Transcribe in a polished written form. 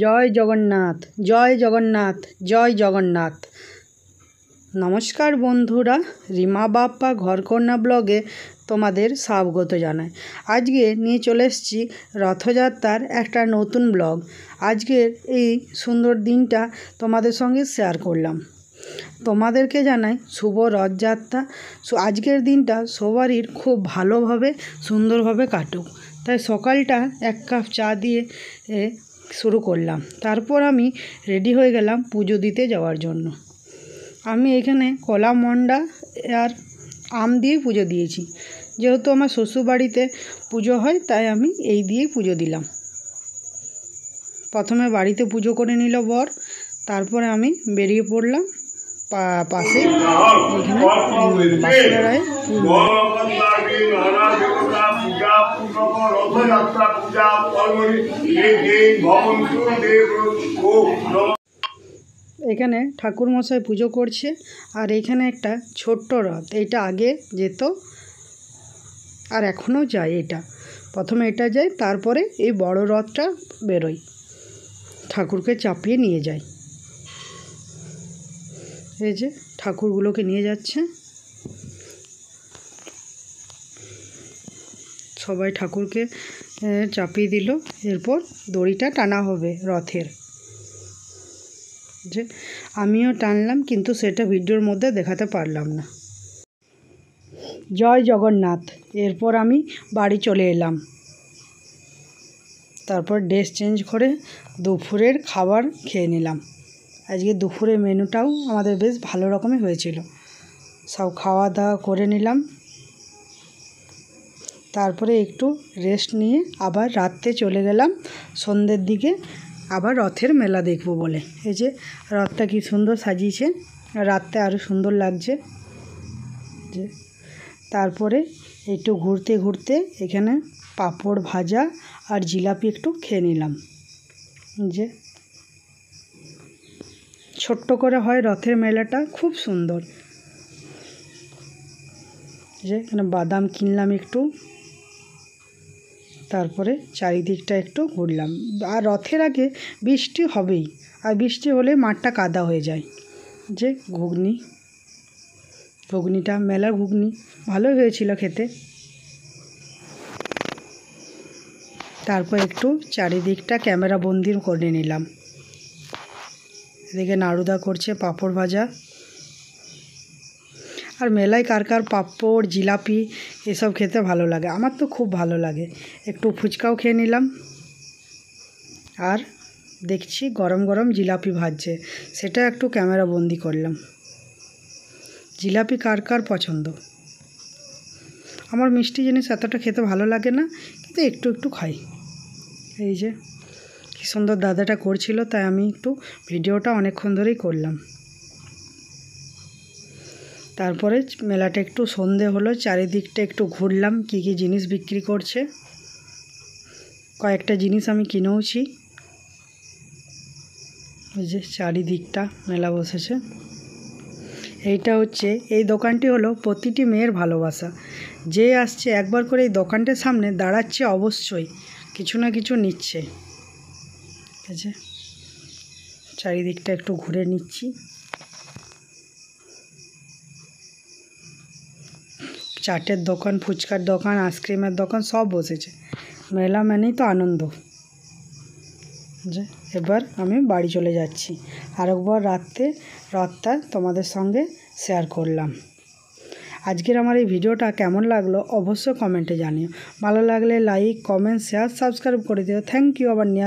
জয় জগন্নাথ, জয় জগন্নাথ, জয় জগন্নাথ। নমস্কার বন্ধুরা, রিমা বাপ্পা ঘরকন্যা ব্লগে তোমাদের স্বাগত জানাই। আজকে নিয়ে চলে এসেছি রথযাত্রার একটা নতুন ব্লগ। আজকের এই সুন্দর দিনটা তোমাদের সঙ্গে শেয়ার করলাম। তোমাদেরকে জানাই শুভ রথযাত্রা। আজকের দিনটা সবারই খুব ভালোভাবে সুন্দরভাবে কাটুক। তাই সকালটা এক কাপ চা দিয়ে শুরু করলাম। তারপর আমি রেডি হয়ে গেলাম পুজো দিতে যাওয়ার জন্য। আমি এখানে কলা মন্ডা আর আম দিয়ে পুজো দিয়েছি। যেহেতু আমার শ্বশুরবাড়িতে পুজো হয় তাই আমি এই দিয়েই পুজো দিলাম। প্রথমে বাড়িতে পুজো করে নিল বর, তারপরে আমি বেরিয়ে পড়লাম পাশে এখানে বাঁকুড়ায় এখানে ঠাকুরমশাই পুজো করছে। আর এখানে একটা ছোট্ট রথ, এটা আগে যেত আর এখনও যায়। এটা প্রথমে এটা যায়, তারপরে এই বড় রথটা বেরোয়, ঠাকুরকে চাপিয়ে নিয়ে যায়। এই যে ঠাকুরগুলোকে নিয়ে যাচ্ছে, সবাই ঠাকুরকে চাপিয়ে দিল। এরপর দড়িটা টানা হবে রথের, যে আমিও টানলাম, কিন্তু সেটা ভিডিওর মধ্যে দেখাতে পারলাম না। জয় জগন্নাথ। এরপর আমি বাড়ি চলে এলাম। তারপর ড্রেস চেঞ্জ করে দুপুরের খাবার খেয়ে নিলাম। আজকে দুপুরের মেনুটাও আমাদের বেশ ভালো রকমই হয়েছিল। সব খাওয়া দাওয়া করে নিলাম। তারপরে একটু রেস্ট নিয়ে আবার রাত্রে চলে গেলাম সন্ধ্যের দিকে, আবার রথের মেলা দেখব বলে। এই যে রথটা কি সুন্দর সাজিয়েছে, রাত্রে আরও সুন্দর লাগছে। যে তারপরে একটু ঘুরতে ঘুরতে এখানে পাঁপড় ভাজা আর জিলাপি একটু খেয়ে নিলাম। যে ছোট্ট করে হয় রথের মেলাটা, খুব সুন্দর। যে এখানে বাদাম কিনলাম একটু, তারপরে চারিদিকটা একটু ঘুরলাম। আর রথের আগে বৃষ্টি হবেই, আর বৃষ্টি হলে মাঠটা কাদা হয়ে যায়। যে ঘুগনিটা মেলার ঘুগনি ভালোই হয়েছিল খেতে। তারপর একটু চারিদিকটা ক্যামেরা বন্দি করে নিলাম। এদিকে নাড়ুদা করছে পাঁপড় ভাজা। আর মেলায় কার কার পাঁপড় জিলাপি এসব খেতে ভালো লাগে? আমার তো খুব ভালো লাগে। একটু ফুচকাও খেয়ে নিলাম। আর দেখছি গরম গরম জিলাপি ভাজছে, সেটা একটু ক্যামেরা বন্দি করলাম। জিলাপি কার কার পছন্দ? আমার মিষ্টি জিনিস এতটা খেতে ভালো লাগে না, কিন্তু একটু একটু খাই। এই যে কী সুন্দর দাদাটা করছিল, তাই আমি একটু ভিডিওটা অনেকক্ষণ ধরেই করলাম। তারপরে মেলাটা একটু সন্ধে হলো, চারিদিকটা একটু ঘুরলাম, কী কী জিনিস বিক্রি করছে। কয়েকটা জিনিস আমি কিনেওছি। এই যে চারিদিকটা মেলা বসেছে। এইটা হচ্ছে, এই দোকানটি হলো প্রতিটি মেয়ের ভালোবাসা। যে আসছে একবার করে এই দোকানটার সামনে দাঁড়াচ্ছে, অবশ্যই কিছু না কিছু নিচ্ছে। এই যে চারিদিকটা একটু ঘুরে নিচ্ছি। চাটের দোকান, ফুচকার দোকান, আইসক্রিমের দোকান সব বসেছে। মেলা মানেই তো আনন্দ। যে এবার আমি বাড়ি চলে যাচ্ছি। আরেকবার রাত্রে রথটা তোমাদের সঙ্গে শেয়ার করলাম। আজকের আমার এই ভিডিওটা কেমন লাগলো অবশ্যই কমেন্টে জানিও। ভালো লাগলে লাইক, কমেন্ট, শেয়ার, সাবস্ক্রাইব করে দিও। Thank you. আবার নিয়ে